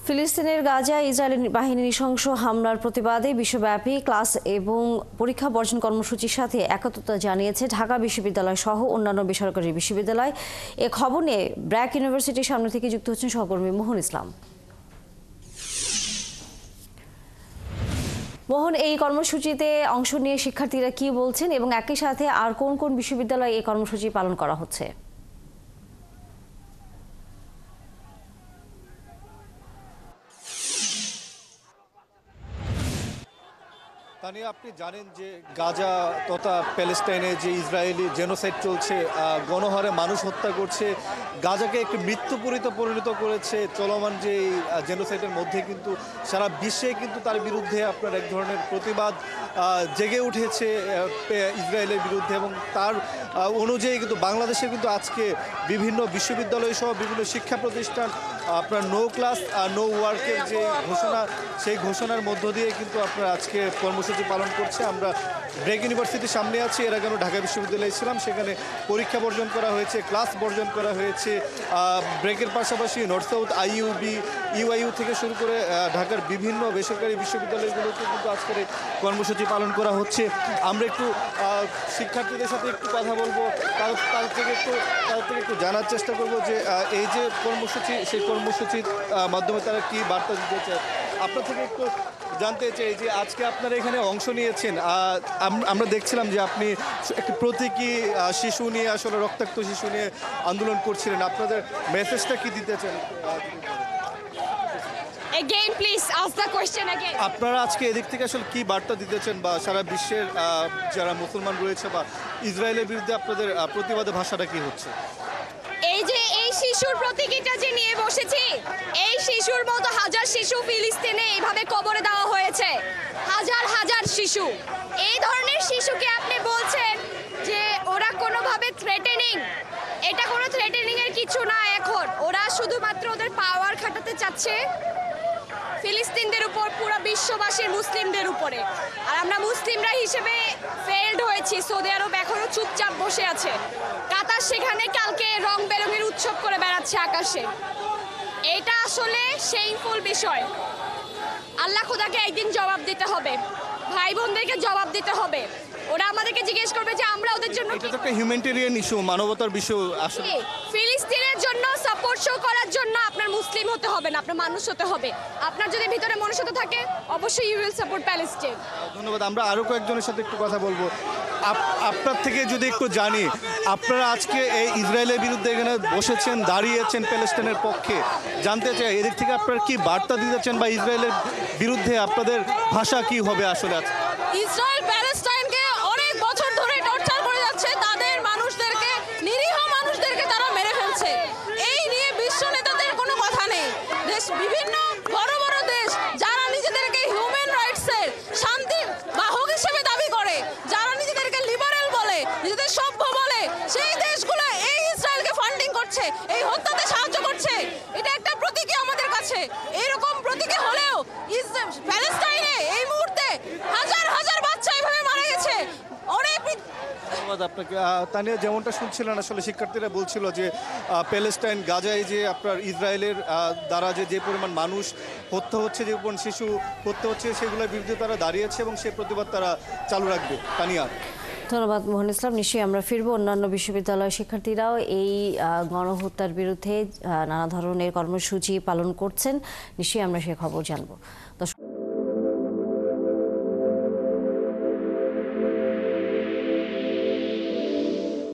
ফিলিস্তিনের গাজায় ইসরায়েলি বাহিনীর নৃশংস হামলার প্রতিবাদে বিশ্বব্যাপী ক্লাস এবং পরীক্ষা বর্জন কর্মসূচির সাথে একত্রতা জানিয়েছে ঢাকা বিশ্ববিদ্যালয় সহ অন্যান্য বেসরকারি বিশ্ববিদ্যালয়। এ খবর নিয়ে ব্র্যাক ইউনিভার্সিটির সামনে থেকে যুক্ত হচ্ছেন সহকর্মী মোহন ইসলাম। মোহন, এই কর্মসূচিতে অংশ নিয়ে শিক্ষার্থীরা কি বলছেন এবং একই সাথে আর কোন কোন বিশ্ববিদ্যালয়ে এই কর্মসূচি পালন করা হচ্ছে? তানিয়া, আপনি জানেন যে গাজা তথা প্যালেস্টাইনে যে ইসরায়েলি জেনোসাইড চলছে, গণহারে মানুষ হত্যা করছে, গাজাকে একটি মৃত্যুপুরীতে পরিণত করেছে চলমান যে জেনোসাইডের মধ্যে কিন্তু সারা বিশ্বে কিন্তু তার বিরুদ্ধে আপনার এক ধরনের প্রতিবাদ জেগে উঠেছে ইসরায়েলের বিরুদ্ধে। এবং তার অনুযায়ী কিন্তু বাংলাদেশে কিন্তু আজকে বিভিন্ন বিশ্ববিদ্যালয় সহ বিভিন্ন শিক্ষা প্রতিষ্ঠান আপনার নো ক্লাস নো ওয়ার্কের যে ঘোষণা, সেই ঘোষণার মধ্য দিয়ে কিন্তু আপনার আজকে কর্মসূচি পালন করছে। আমরা ব্র্যাক ইউনিভার্সিটির সামনে আছি। এর আগে আমরা ঢাকা বিশ্ববিদ্যালয়ে ছিলাম, সেখানে পরীক্ষা বর্জন করা হয়েছে, ক্লাস বর্জন করা হয়েছে। ব্র্যাকের পাশাপাশি নর্থ সাউথ আইইউবি, ইউআইইউ থেকে শুরু করে ঢাকার বিভিন্ন বেসরকারি বিশ্ববিদ্যালয়গুলোতে কিন্তু আজকের এই কর্মসূচি পালন করা হচ্ছে। আমরা একটু শিক্ষার্থীদের সাথে একটু কথা বলবো, তাদের থেকে একটু জানার চেষ্টা করব যে এই যে কর্মসূচি, সেই কর্মসূচির মাধ্যমে তারা কি বার্তা দিতে চায়। আপনার থেকে একটু জানতে চাই যে আজকে আপনারা এখানে অংশ নিয়েছেন, আমরা দেখছিলাম যে আপনি একটি প্রতীকী শিশু নিয়ে, আসলে রক্তাক্ত শিশু নিয়ে আন্দোলন করছিলেন। আপনাদের মেসেজটা কি দিতে চান? Again, please ask the question again. আপনারা আজকে এদিক থেকে আসলে কি বার্তা দিতেছেন, বা সারা বিশ্বের যারা মুসলমান রয়েছে বা ইসরায়েলের বিরুদ্ধে আপনাদের প্রতিবাদের ভাষাটা কি হচ্ছে? এই শিশুর প্রতীকীটা যে নিয়ে বসেছি, এই শিশুর মতো হাজার শিশু ফিলিস্তিনে এইভাবে কবরে দেওয়া হয়েছে, হাজার হাজার শিশু। এই ধরনের শিশুকে আপনি বলছেন যে ওরা কোনোভাবে থ্রেটেনিং, এটা কোনো থ্রেটেনিং এর কিছু না। এখন ওরা শুধুমাত্র ওদের পাওয়ার খাটাতে চাচ্ছে ফিলিস্তিনদের উপর, পুরো বিশ্ববাসীর মুসলিমদের উপরে। আর আমরা মুসলিমরা হিসেবে ফেলড হয়েছি। সৌদি আরব এখনো চুপচাপ বসে আছে, কাতার সেখানে কালকে রং বেরঙের উৎসব করে বেড়াচ্ছে আকাশে। এটা আসলে শেমফুল বিষয়। আল্লাহ খোদাকে একদিন জবাব দিতে হবে, ভাই বোনদেরকে জবাব দিতে হবে। ওরা আমাদেরকে জিজ্ঞেস করবে যে আমরা ওদের জন্য, এটা তো একটা হিউম্যানিটেরিয়ান ইস্যু, মানবতার বিষয়। আসলে ফিলিস্তিনের জন্য সাপোর্ট শো করার জন্য আপনার মুসলিম হতে হবে না, আপনার মানুষ হতে হবে। আপনার যদি ভিতরে মনুষ্যত্ব থাকে, অবশ্যই ইউ উইল সাপোর্ট প্যালেস্টাইন। ধন্যবাদ। আমরা আরও কয়েকজনের সাথে একটু কথা বলবো। আপনার থেকে যদি একটু জানি, আপনারা আজকে এই ইসরায়েলের বিরুদ্ধে এখানে বসেছেন, দাঁড়িয়েছেন প্যালেস্টাইনের পক্ষে, জানতে চাই এদিক থেকে আপনারা কি বার্তা দিতেছেন, বা ইসরায়েলের বিরুদ্ধে আপনাদের ভাষা কি হবে আসলে আজকে? ইসরায়েল প্যালেস্টাইনকে অনেক বছর ধরে টর্চার করে যাচ্ছে, তাদের মানুষদেরকে, নিরীহ মানুষদেরকে তারা মেরে ফেলছে। এই নিয়ে বিশ্ব নেতাদের কোনো কথা নেই। বিভিন্ন বড় বড় দেশ যারা নিজেদেরকে হিউম্যান রাইটসের শান্তির বাহক হিসেবে দাবি করে, যারা নিজেদেরকে লিবারেল বলে, নিজেদের সভ্য বলে, সেই দেশগুলো এই ইসরায়েলকে ফান্ডিং করছে, এই হত্যাতে সাহায্য করছে। এটা একটা প্রতীকী আমাদের কাছে। এইরকম প্রতীকী হলেও প্যালেস্টাইনে এই মুহূর্তে হাজার হাজার বাচ্চা এইভাবে মারা গেছে। অনেক ধন্যবাদ আপনাকে। তানিয়া, যেমনটা শুনছিলেন, আসলে শিক্ষার্থীরা বলছিল যে প্যালেস্টাইন গাজায় যে আপনার ইসরায়েলের দ্বারা যে পরিমাণ মানুষ হত্যা হচ্ছে, যে পরিমাণ শিশু হত্যা হচ্ছে, সেগুলোর বিরুদ্ধে তারা দাঁড়িয়েছে এবং সেই প্রতিবাদ তারা চালু রাখবে। তানিয়া, ধন্যবাদ মোহন ইসলাম। নিশ্চয়ই আমরা ফিরবো। অন্যান্য বিশ্ববিদ্যালয়ের শিক্ষার্থীরাও এই গণহত্যার বিরুদ্ধে নানা ধরনের কর্মসূচি পালন করছেন, নিশ্চয়ই আমরা সে খবর জানবো।